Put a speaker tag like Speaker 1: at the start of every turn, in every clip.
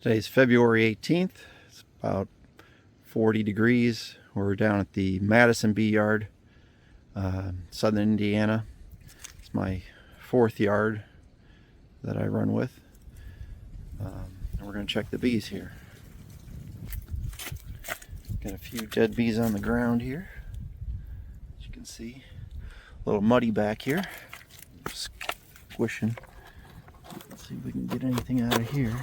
Speaker 1: Today's February 18th. It's about 40 degrees. We're down at the Madison bee yard, southern Indiana. It's my fourth yard that I run with. And we're going to check the bees here. Got a few dead bees on the ground here, as you can see. A little muddy back here. Squishing. Let's see if we can get anything out of here.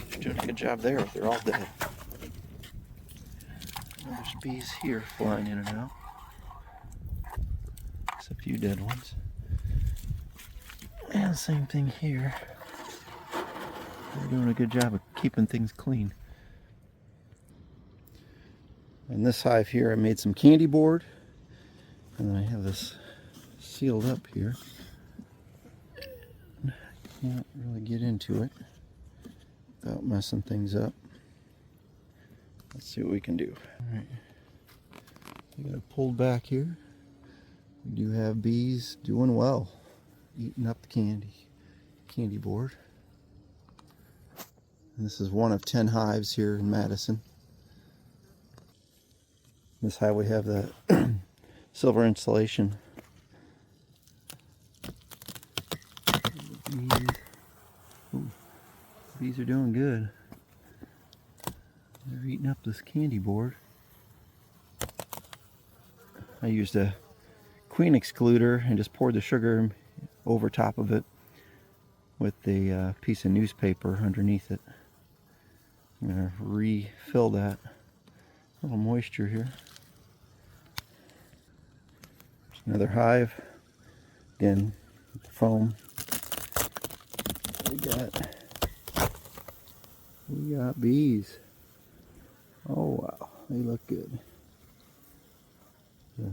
Speaker 1: She's doing a good job there. They're all dead. There's bees here flying in and out. There's a few dead ones. And same thing here. They're doing a good job of keeping things clean. In this hive here, I made some candy board, and then I have this sealed up here. I can't really get into it without messing things up. Let's see what we can do. All right, I got it pulled back here. We do have bees doing well, eating up the candy board. And this is one of 10 hives here in Madison. In this hive we have the silver insulation. Bees are doing good. They're eating up this candy board. I used a queen excluder and just poured the sugar over top of it with the piece of newspaper underneath it. I'm going to refill that. A little moisture here. There's another hive. Again, foam. We got bees. Oh wow, they look good. So,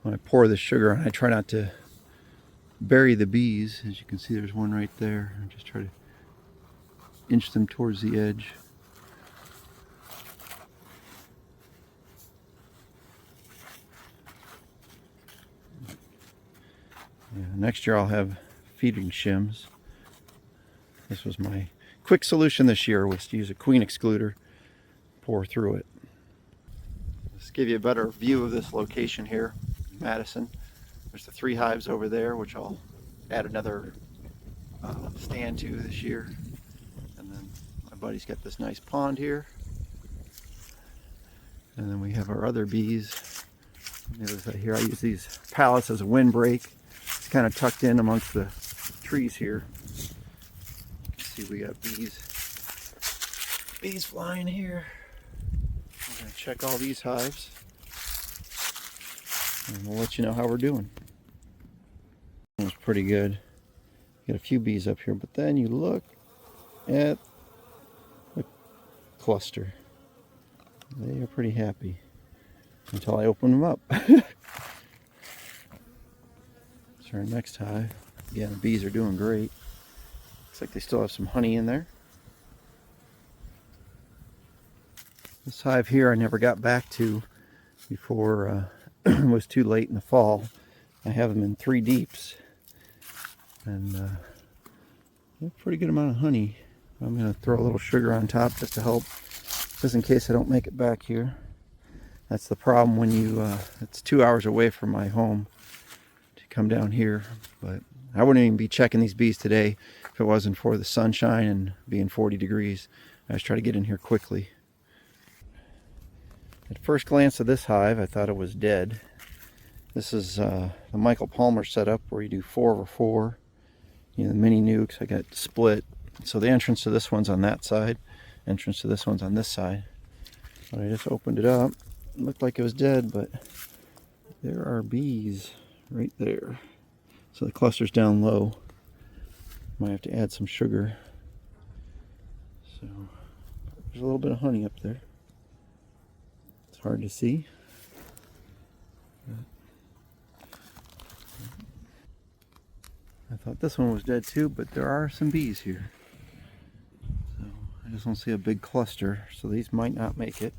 Speaker 1: when I pour the sugar on, I try not to bury the bees. As you can see, there's one right there. I just try to inch them towards the edge. Yeah, next year I'll have feeding shims. This was my quick solution this year, was to use a queen excluder, pour through it. Let's give you a better view of this location here, Madison. There's the 3 hives over there, which I'll add another stand to this year. And then my buddy's got this nice pond here. And then we have our other bees. On the other side here, I use these pallets as a windbreak. It's kind of tucked in amongst the trees here. You can see we got bees flying here. I'm going to check all these hives, and we'll let you know how we're doing. It was pretty good. Got a few bees up here, but then you look at the cluster. They are pretty happy until I open them up. So our next hive, yeah, the bees are doing great. Looks like they still have some honey in there. This hive here I never got back to before it was too late in the fall. I have them in 3 deeps, and a pretty good amount of honey. I'm going to throw a little sugar on top just to help, just in case I don't make it back here. That's the problem when you, it's 2 hours away from my home to come down here, but I wouldn't even be checking these bees today if it wasn't for the sunshine and being 40 degrees. I just try to get in here quickly. At first glance of this hive, I thought it was dead. This is the Michael Palmer setup where you do 4 over 4. You know, the mini nukes, I got split. So the entrance to this one's on that side, entrance to this one's on this side. But I just opened it up. It looked like it was dead, but there are bees right there. So the cluster's down low. Might have to add some sugar. So there's a little bit of honey up there. It's hard to see. I thought this one was dead too, but there are some bees here. So I just don't see a big cluster, so these might not make it.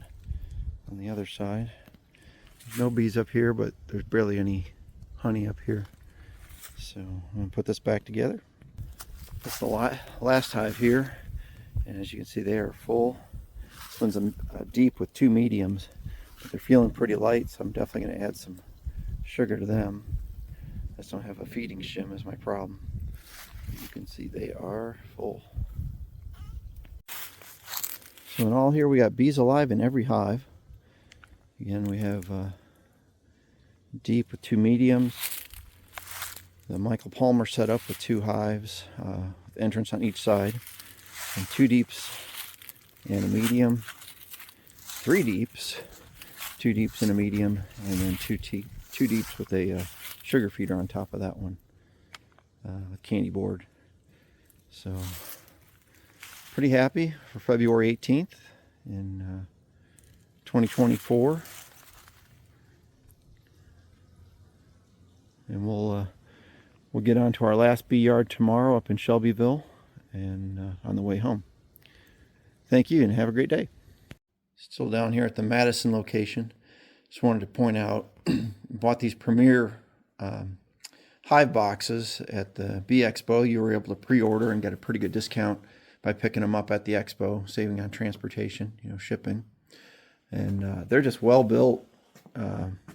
Speaker 1: on the other side. There's no bees up here, but there's barely any honey up here. So I'm going to put this back together. That's the last hive here, and as you can see, they are full. This one's a deep with 2 mediums, but they're feeling pretty light, so I'm definitely going to add some sugar to them. I just don't have a feeding shim is my problem. You can see they are full. So in all here we got bees alive in every hive. Again, we have deep with 2 mediums. The Michael Palmer setup with 2 hives, with entrance on each side, and 2 deeps and a medium, 3 deeps, 2 deeps and a medium, and then 2 deeps with a sugar feeder on top of that one, with candy board. So pretty happy for February 18th in 2024, and we'll get on to our last bee yard tomorrow up in Shelbyville and on the way home. Thank you and have a great day. Still down here at the Madison location. Just wanted to point out, bought these Premier hive boxes at the Bee Expo. You were able to pre-order and get a pretty good discount by picking them up at the expo, saving on transportation, shipping. And they're just well built,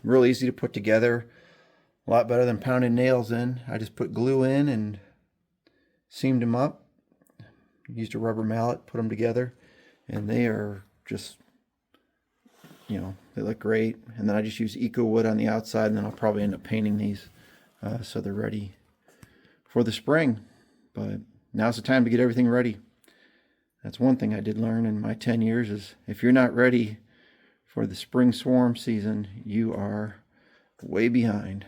Speaker 1: real easy to put together. A lot better than pounding nails in. I just put glue in and seamed them up. Used a rubber mallet, put them together, and they are just, they look great. And then I just use Eco Wood on the outside, and then I'll probably end up painting these so they're ready for the spring. But now's the time to get everything ready. That's one thing I did learn in my 10 years is if you're not ready for the spring swarm season, you are way behind.